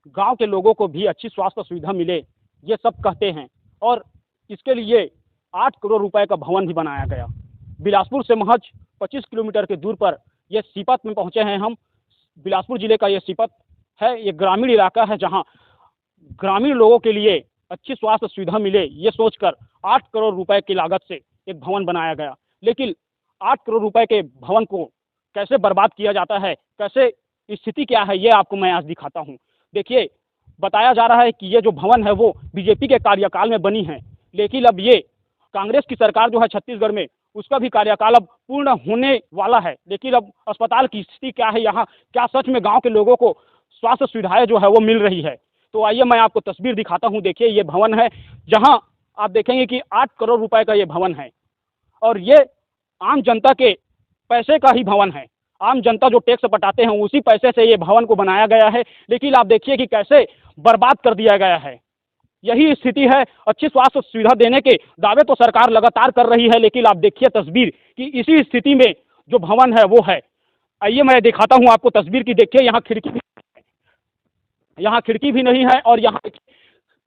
गांव के लोगों को भी अच्छी स्वास्थ्य सुविधा मिले, ये सब कहते हैं। और इसके लिए 8 करोड़ रुपए का भवन भी बनाया गया। बिलासपुर से महज 25 किलोमीटर के दूर पर ये सीपत में पहुंचे हैं हम। बिलासपुर जिले का ये सीपत है, ये ग्रामीण इलाका है जहां ग्रामीण लोगों के लिए अच्छी स्वास्थ्य सुविधा मिले, ये सोचकर 8 करोड़ रुपए की लागत से एक भवन बनाया गया। लेकिन 8 करोड़ रुपए के भवन को कैसे बर्बाद किया जाता है, कैसे स्थिति क्या है, ये आपको मैं आज दिखाता हूँ। देखिए, बताया जा रहा है कि ये जो भवन है वो बीजेपी के कार्यकाल में बनी है, लेकिन अब ये कांग्रेस की सरकार जो है छत्तीसगढ़ में, उसका भी कार्यकाल अब पूर्ण होने वाला है। लेकिन अब अस्पताल की स्थिति क्या है, यहाँ क्या सच में गांव के लोगों को स्वास्थ्य सुविधाएं जो है वो मिल रही है? तो आइए मैं आपको तस्वीर दिखाता हूँ। देखिए, ये भवन है जहाँ आप देखेंगे कि 8 करोड़ रुपए का ये भवन है, और ये आम जनता के पैसे का ही भवन है। आम जनता जो टैक्स पटाते हैं उसी पैसे से ये भवन को बनाया गया है, लेकिन आप देखिए कि कैसे बर्बाद कर दिया गया है। यही स्थिति है। अच्छी स्वास्थ्य सुविधा देने के दावे तो सरकार लगातार कर रही है, लेकिन आप देखिए तस्वीर कि इसी स्थिति में जो भवन है वो है। आइए मैं दिखाता हूँ आपको तस्वीर की। देखिए, यहाँ खिड़की भी नहीं है, और यहाँ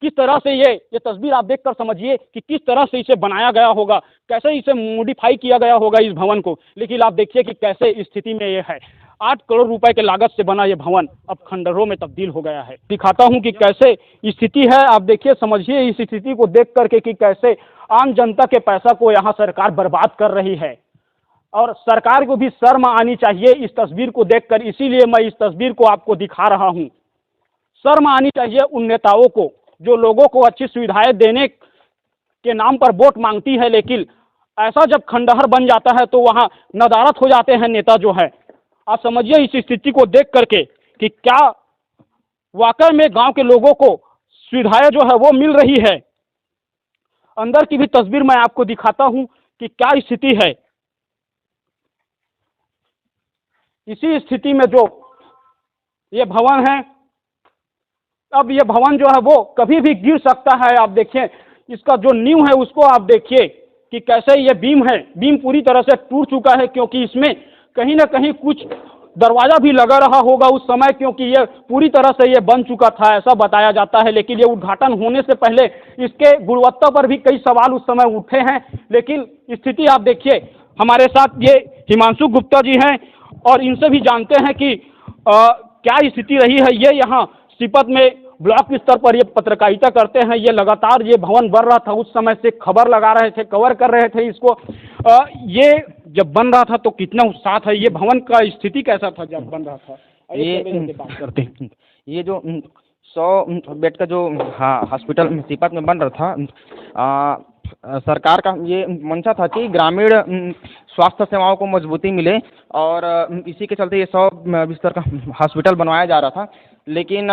किस तरह से ये तस्वीर आप देखकर समझिए कि किस तरह से इसे बनाया गया होगा, कैसे इसे मॉडिफाई किया गया होगा इस भवन को। लेकिन आप देखिए कि कैसे स्थिति में ये है। 8 करोड़ रुपए के लागत से बना ये भवन अब खंडहरों में तब्दील हो गया है। दिखाता हूँ कि कैसे स्थिति है। आप देखिए, समझिए इस स्थिति को देख करके कि कैसे आम जनता के पैसा को यहाँ सरकार बर्बाद कर रही है, और सरकार को भी शर्म आनी चाहिए इस तस्वीर को देखकर। इसीलिए मैं इस तस्वीर को आपको दिखा रहा हूँ। शर्म आनी चाहिए उन नेताओं को जो लोगों को अच्छी सुविधाएं देने के नाम पर वोट मांगती है, लेकिन ऐसा जब खंडहर बन जाता है तो वहाँ नदारत हो जाते हैं नेता जो है। आप समझिए इस स्थिति को देख करके कि क्या वाकई में गांव के लोगों को सुविधाएं जो है वो मिल रही है। अंदर की भी तस्वीर मैं आपको दिखाता हूं कि क्या स्थिति है। इसी स्थिति में जो ये भवन है, अब ये भवन जो है वो कभी भी गिर सकता है। आप देखिए इसका जो नींव है उसको आप देखिए कि कैसे ये बीम है, बीम पूरी तरह से टूट चुका है, क्योंकि इसमें कहीं ना कहीं कुछ दरवाजा भी लगा रहा होगा उस समय, क्योंकि ये पूरी तरह से ये बन चुका था ऐसा बताया जाता है। लेकिन ये उद्घाटन होने से पहले इसके गुणवत्ता पर भी कई सवाल उस समय उठे हैं। लेकिन स्थिति आप देखिए। हमारे साथ ये हिमांशु गुप्ता जी हैं, और इनसे भी जानते हैं कि क्या स्थिति रही है। ये यहाँ सीपत में ब्लॉक स्तर पर ये पत्रकारिता करते हैं। ये लगातार ये भवन बन रहा था उस समय से खबर लगा रहे थे, कवर कर रहे थे इसको। ये जब बन रहा था तो कितना उत्साह था। ये भवन का स्थिति कैसा था जब बन रहा था? ये बात करते हैं। ये जो 100 बेड का जो हॉस्पिटल सीपत में बन रहा था, सरकार का ये मंशा था कि ग्रामीण स्वास्थ्य सेवाओं को मजबूती मिले, और इसी के चलते ये 100 बिस्तर का हॉस्पिटल बनवाया जा रहा था। लेकिन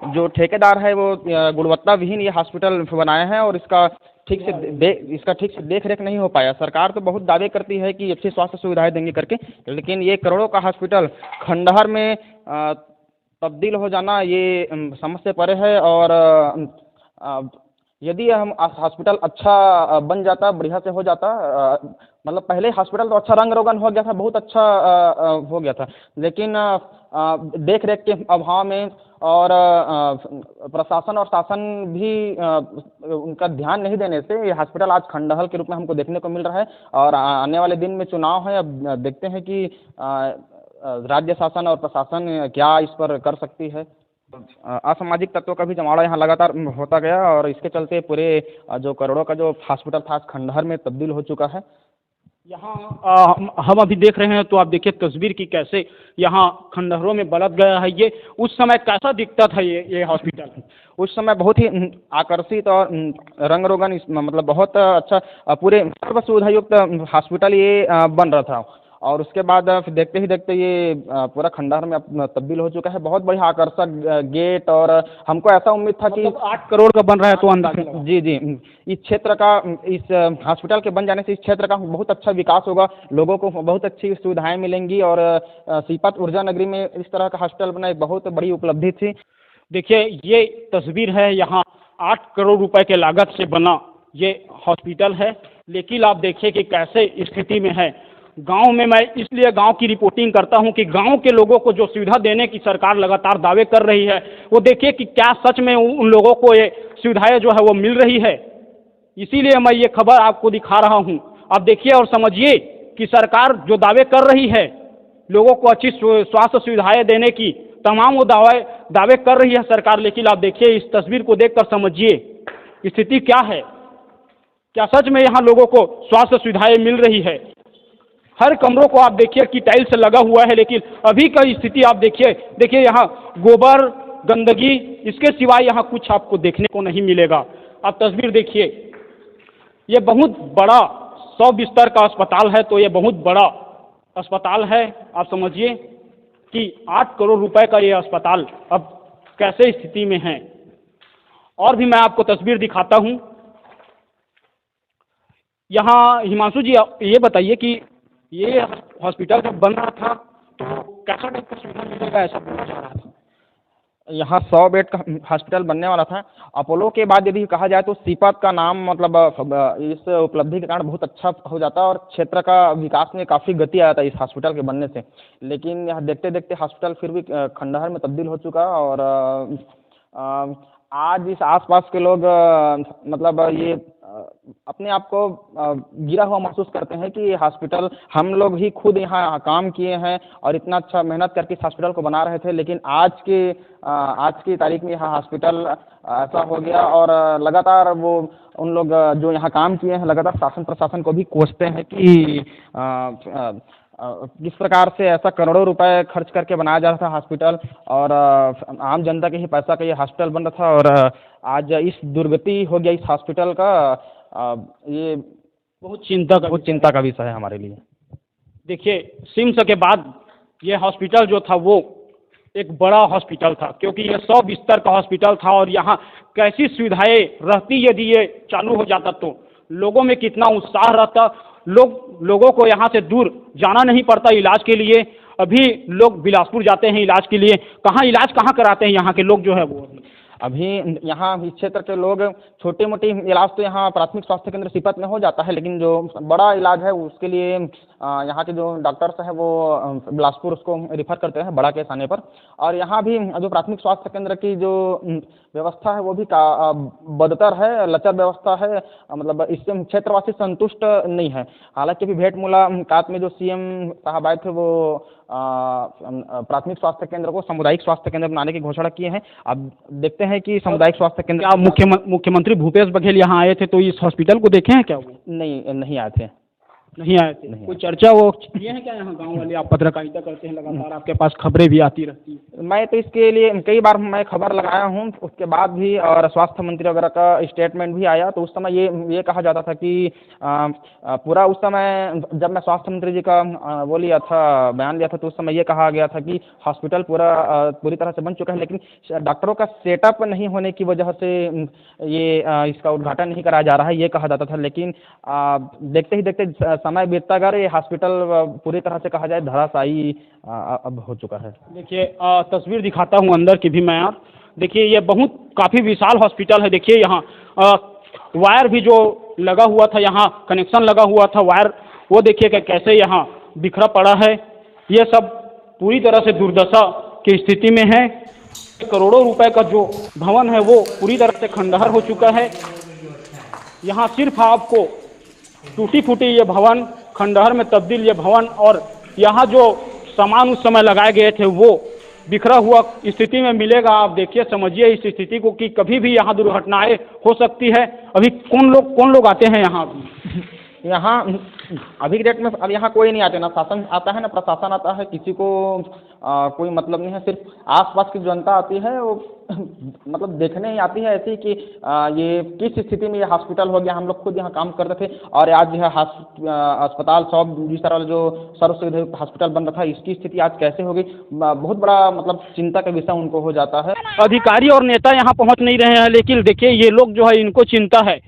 जो ठेकेदार है वो गुणवत्ता विहीन ये हॉस्पिटल बनाए हैं, और इसका ठीक से देख रेख नहीं हो पाया। सरकार तो बहुत दावे करती है कि अच्छी स्वास्थ्य सुविधाएं देंगे करके, लेकिन ये करोड़ों का हॉस्पिटल खंडहर में तब्दील हो जाना ये समझ से परे है। और यदि हम हॉस्पिटल अच्छा बन जाता, बढ़िया से हो जाता, मतलब पहले हॉस्पिटल तो अच्छा रंग रोगन हो गया था, बहुत अच्छा हो गया था, लेकिन देख रेख के अभाव में और प्रशासन और शासन भी उनका ध्यान नहीं देने से ये हॉस्पिटल आज खंडहर के रूप में हमको देखने को मिल रहा है। और आने वाले दिन में चुनाव है, अब देखते हैं कि राज्य शासन और प्रशासन क्या इस पर कर सकती है। असामाजिक तत्वों का भी जमावड़ा यहाँ लगातार होता गया, और इसके चलते पूरे जो करोड़ों का जो हॉस्पिटल था खंडहर में तब्दील हो चुका है। यहाँ हम अभी देख रहे हैं तो आप देखिए तस्वीर की कैसे यहाँ खंडहरों में बलट गया है। ये उस समय कैसा दिखता था ये हॉस्पिटल? उस समय बहुत ही आकर्षित और रंग रोगन, मतलब बहुत अच्छा पूरे सर्व सुविधा युक्त हॉस्पिटल ये बन रहा था। और उसके बाद फिर देखते ही देखते ये पूरा खंडहर में तब्दील हो चुका है। बहुत बढ़िया आकर्षक गेट, और हमको ऐसा उम्मीद था कि 8 करोड़ का बन रहा है तो अंदाजा जी इस क्षेत्र का, इस हॉस्पिटल के बन जाने से इस क्षेत्र का बहुत अच्छा विकास होगा, लोगों को बहुत अच्छी सुविधाएं मिलेंगी। और सीपत ऊर्जा नगरी में इस तरह का हॉस्पिटल बना एक बहुत बड़ी उपलब्धि थी। देखिए ये तस्वीर है, यहाँ 8 करोड़ रुपए के लागत से बना ये हॉस्पिटल है, लेकिन आप देखिए कि कैसे स्थिति में है। गांव में मैं इसलिए गांव की रिपोर्टिंग करता हूं कि गांव के लोगों को जो सुविधा देने की सरकार लगातार दावे कर रही है, वो देखिए कि क्या सच में उन लोगों को ये सुविधाएं जो है वो मिल रही है। इसीलिए मैं ये खबर आपको दिखा रहा हूं। आप देखिए और समझिए कि सरकार जो दावे कर रही है लोगों को अच्छी स्वास्थ्य सुविधाएं देने की, तमाम वो दावे कर रही है सरकार, लेकिन आप देखिए इस तस्वीर को देखकर समझिए स्थिति क्या है। क्या सच में यहाँ लोगों को स्वास्थ्य सुविधाएं मिल रही है? हर कमरों को आप देखिए कि टाइल्स लगा हुआ है, लेकिन अभी का स्थिति आप देखिए यहाँ गोबर गंदगी, इसके सिवाय यहाँ कुछ आपको देखने को नहीं मिलेगा। आप तस्वीर देखिए, ये बहुत बड़ा 100 बिस्तर का अस्पताल है, तो ये बहुत बड़ा अस्पताल है। आप समझिए कि 8 करोड़ रुपए का ये अस्पताल अब कैसे स्थिति में है। और भी मैं आपको तस्वीर दिखाता हूँ। यहाँ हिमांशु जी ये बताइए कि ये हॉस्पिटल जब बन रहा था तो कैसा टाइप का सुविधा मिलेगा, ऐसा बोला जा रहा था? यहाँ 100 बेड का हॉस्पिटल बनने वाला था। अपोलो के बाद यदि कहा जाए तो सीपत का नाम मतलब इस उपलब्धि के कारण बहुत अच्छा हो जाता और क्षेत्र का विकास में काफ़ी गति आया था इस हॉस्पिटल के बनने से। लेकिन यहाँ देखते देखते हॉस्पिटल फिर भी खंडहर में तब्दील हो चुका और आज इस आसपास के लोग मतलब ये अपने आप को गिरा हुआ महसूस करते हैं कि हॉस्पिटल हम लोग ही खुद यहाँ काम किए हैं और इतना अच्छा मेहनत करके इस हॉस्पिटल को बना रहे थे, लेकिन आज की तारीख में यहाँ हॉस्पिटल ऐसा हो गया और लगातार वो उन लोग जो यहाँ काम किए हैं लगातार शासन प्रशासन को भी कोसते हैं कि किस प्रकार से ऐसा करोड़ों रुपए खर्च करके बनाया जा रहा था हॉस्पिटल और आम जनता के ही पैसा का ये हॉस्पिटल बन रहा था और आज इस दुर्गति हो गया इस हॉस्पिटल का। ये बहुत चिंता का विषय है हमारे लिए। देखिए सिम्स के बाद ये हॉस्पिटल जो था वो एक बड़ा हॉस्पिटल था, क्योंकि ये 100 बिस्तर का हॉस्पिटल था और यहाँ कैसी सुविधाएं रहती यदि ये चालू हो जाता तो लोगों में कितना उत्साह रहता। लोगों को यहाँ से दूर जाना नहीं पड़ता इलाज के लिए। अभी लोग बिलासपुर जाते हैं इलाज के लिए। इलाज कहाँ कराते हैं यहाँ के लोग जो है वो? अभी यहाँ इस क्षेत्र के लोग छोटी मोटी इलाज तो यहाँ प्राथमिक स्वास्थ्य केंद्र सीपत में हो जाता है, लेकिन जो बड़ा इलाज है उसके लिए यहाँ के जो डॉक्टर्स हैं वो बिलासपुर उसको रिफ़र करते हैं बड़ा केस आने पर। और यहाँ भी जो प्राथमिक स्वास्थ्य केंद्र की जो व्यवस्था है वो भी बदतर है, लचर व्यवस्था है। मतलब इससे क्षेत्रवासी संतुष्ट नहीं है। हालांकि अभी भेंट मुलाकात में जो सीएम साहब आए थे वो प्राथमिक स्वास्थ्य केंद्र को सामुदायिक स्वास्थ्य केंद्र बनाने की घोषणा किए हैं। अब देखते हैं कि सामुदायिक स्वास्थ्य केंद्र। मुख्यमंत्री भूपेश बघेल यहाँ आए थे तो इस हॉस्पिटल को देखे हैं क्या वो? नहीं आए थे। नहीं आए थे? कोई चर्चा वो किए हैं क्या यहाँ गांव वाले? आप पत्रकारिता करते हैं लगातार, आपके पास खबरें भी आती रहती है। मैं तो इसके लिए कई बार मैं खबर लगाया हूँ, उसके बाद भी और स्वास्थ्य मंत्री वगैरह का स्टेटमेंट भी आया तो उस समय ये कहा जाता था कि पूरा उस समय जब मैं स्वास्थ्य मंत्री जी का वो लिया था बयान लिया था तो उस समय ये कहा गया था कि हॉस्पिटल पूरी तरह से बन चुका है, लेकिन डॉक्टरों का सेटअप नहीं होने की वजह से ये इसका उद्घाटन नहीं कराया जा रहा है, ये कहा जाता था। लेकिन देखते ही देखते समय बीतता गया, ये हॉस्पिटल पूरी तरह से कहा जाए धराशायी अब हो चुका है। देखिए तस्वीर दिखाता हूँ अंदर की भी मैं आप। देखिए ये बहुत काफ़ी विशाल हॉस्पिटल है। देखिए यहाँ वायर भी जो लगा हुआ था, यहाँ कनेक्शन लगा हुआ था वायर, वो देखिए कि कैसे यहाँ बिखरा पड़ा है। ये सब पूरी तरह से दुर्दशा की स्थिति में है। करोड़ों रुपए का जो भवन है वो पूरी तरह से खंडहर हो चुका है। यहाँ सिर्फ आपको टूटी फूटी ये भवन, खंडहर में तब्दील ये भवन और यहाँ जो सामान उस समय लगाए गए थे वो बिखरा हुआ स्थिति में मिलेगा। आप देखिए समझिए इस स्थिति को कि कभी भी यहाँ दुर्घटनाएं हो सकती है। अभी कौन लोग आते हैं यहाँ अभी के डेट में? अब यहाँ कोई नहीं आते, ना शासन आता है ना प्रशासन आता है, किसी को कोई मतलब नहीं है। सिर्फ आसपास की जनता आती है, वो मतलब देखने ही आती है ऐसी कि ये किस स्थिति में ये हॉस्पिटल हो गया। हम लोग खुद यहाँ काम करते थे और आज यह अस्पताल 100 बिस्तर वाला जो सर्व सुविधा हॉस्पिटल बन रहा था, इसकी स्थिति आज कैसे हो गई, बहुत बड़ा मतलब चिंता का विषय उनको हो जाता है। अधिकारी और नेता यहाँ पहुँच नहीं रहे हैं, लेकिन देखिए ये लोग जो है इनको चिंता है।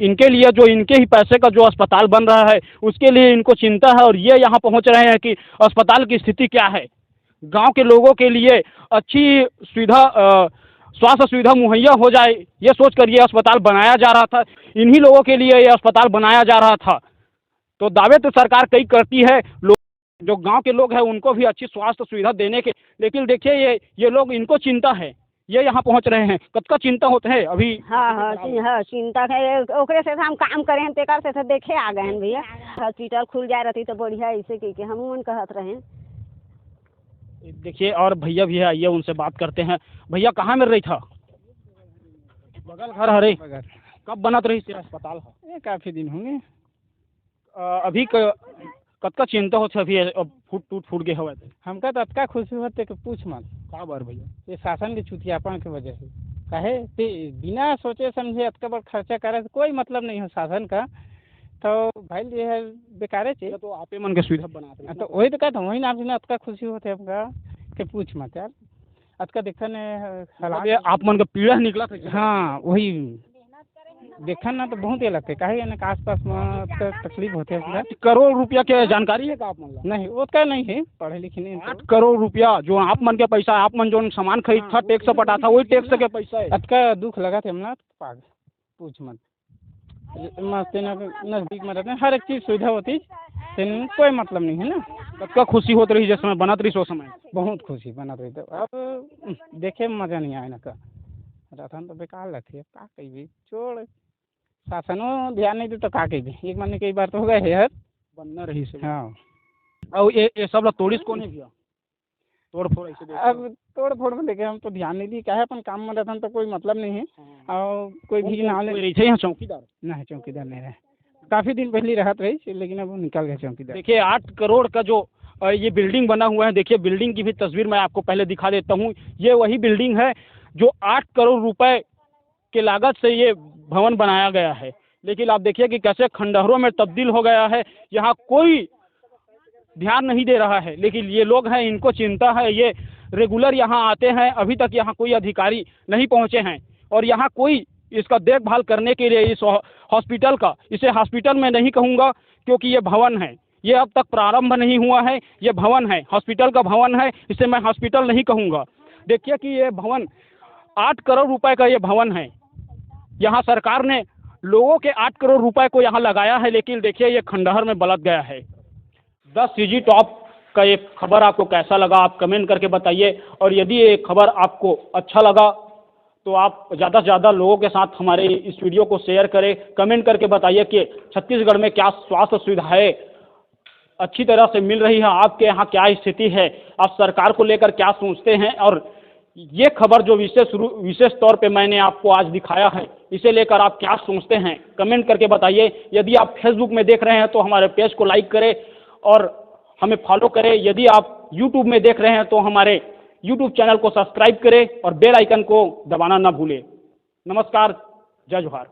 इनके लिए जो इनके ही पैसे का जो अस्पताल बन रहा है उसके लिए इनको चिंता है और ये यहाँ पहुँच रहे हैं कि अस्पताल की स्थिति क्या है। गांव के लोगों के लिए अच्छी सुविधा स्वास्थ्य सुविधा मुहैया हो जाए ये सोच कर ये अस्पताल बनाया जा रहा था। इन्हीं लोगों के लिए ये अस्पताल बनाया जा रहा था। तो दावे तो सरकार कई करती है, लोग जो गांव के लोग हैं उनको भी अच्छी स्वास्थ्य सुविधा देने के, लेकिन देखिए ये लोग, इनको चिंता है, ये यहाँ पहुँच रहे हैं, कब का चिंता होता है अभी। हाँ, चिंता है ओकरे से हम काम करे हैं, तेकर से देखे आ गए हैं भैया। हॉस्पिटल खुल जाए रहती तो बढ़िया, ऐसे कि हम मन कहत रहे। देखिए और भैया भी है, आइए उनसे बात करते हैं। भैया कहाँ मिल रही था? बगल घर हरे। कब बनत रही तेरा अस्पताल है? ये काफ़ी दिन होंगे। अभी कब का चिंता होता अभी फूट गए हवा थे? हमका तो अतका खुशी होते कि पूछ मत। का बार भैया ये शासन के चुतियापन की वजह से काहे बिना सोचे समझे अतका बड़ खर्चा करे से कोई मतलब नहीं हो शासन का, तो भाई ये है बेकारे चीज। तो आपे मन के सुविधा बनाते हैं, तो वही तो कहता हूँ, वही नाम से अतका खुशी होते हमका कि पूछ मत यार। अतका देखा ने आप मन का पीड़ा निकला था। हाँ वही देखा ना तो बहुत ही लगता है, काहे ना आस पास में तो तकलीफ होते है। करोड़ रुपया के जानकारी है का आप मन? नहीं उसका नहीं है, पढ़े लिखे नहीं। 8 करोड़ रुपया जो आप मन के पैसा, आप मन जो सामान खरीद था टैक्स पटा था, वही टैक्स के पैसा है। अतका दुख लगा था हमला पाग पूछ मत। मस्त नज़दीक में रहते हैं, हर एक चीज़ सुविधा होती, कोई मतलब नहीं है ना। सबका खुशी होत रही जिस समय बनत रही सो समय बहुत खुशी बनत रही। तो अब देखे में मजा नहीं आए ना का रतन तो बेकार लगती है, का कही छोड़ शासनों ध्यान नहीं दे तो का कही। एक महीने कई बार तो हो गए यार बनना रही से। हाँ और ये सब लोग तोड़िस को नहीं भैया, तोड़ फोड़ ऐसे अब तोड़ फोड़ में लेके हम तो ध्यान नहीं दी, क्या है अपन काम में रहता तो कोई मतलब नहीं है। और कोई भी ना रही थे यहाँ चौकीदार नहीं, चौकीदार नहीं रहे, काफ़ी दिन पहले रहत रही, लेकिन अब वो निकल गए चौकीदार। देखिए 8 करोड़ का जो ये बिल्डिंग बना हुआ है, देखिए बिल्डिंग की भी तस्वीर मैं आपको पहले दिखा देता हूँ। ये वही बिल्डिंग है जो 8 करोड़ रुपए के लागत से ये भवन बनाया गया है, लेकिन आप देखिए कि कैसे खंडहरों में तब्दील हो गया है। यहाँ कोई ध्यान नहीं दे रहा है, लेकिन ये लोग हैं, इनको चिंता है, ये रेगुलर यहाँ आते हैं। अभी तक यहाँ कोई अधिकारी नहीं पहुँचे हैं और यहाँ कोई इसका देखभाल करने के लिए इस हॉस्पिटल का, इसे हॉस्पिटल में नहीं कहूँगा क्योंकि ये भवन है, ये अब तक प्रारंभ नहीं हुआ है, ये भवन है, हॉस्पिटल का भवन है, इसे मैं हॉस्पिटल नहीं कहूँगा। देखिए कि ये भवन 8 करोड़ रुपए का ये भवन है। यहाँ सरकार ने लोगों के 8 करोड़ रुपए को यहाँ लगाया है, लेकिन देखिए ये खंडहर में बलट गया है। 10 CG टॉप का ये खबर आपको कैसा लगा आप कमेंट करके बताइए, और यदि ये खबर आपको अच्छा लगा तो आप ज़्यादा से ज़्यादा लोगों के साथ हमारे इस वीडियो को शेयर करें। कमेंट करके बताइए कि छत्तीसगढ़ में क्या स्वास्थ्य सुविधाएं अच्छी तरह से मिल रही है, आपके यहाँ क्या स्थिति है, आप सरकार को लेकर क्या सोचते हैं। और ये खबर जो विशेष तौर पे मैंने आपको आज दिखाया है, इसे लेकर आप क्या सोचते हैं, कमेंट करके बताइए। यदि आप फेसबुक में देख रहे हैं तो हमारे पेज को लाइक करें और हमें फॉलो करें। यदि आप यूट्यूब में देख रहे हैं तो हमारे यूट्यूब चैनल को सब्सक्राइब करें और बेल आइकन को दबाना ना भूलें। नमस्कार, जय जोहार।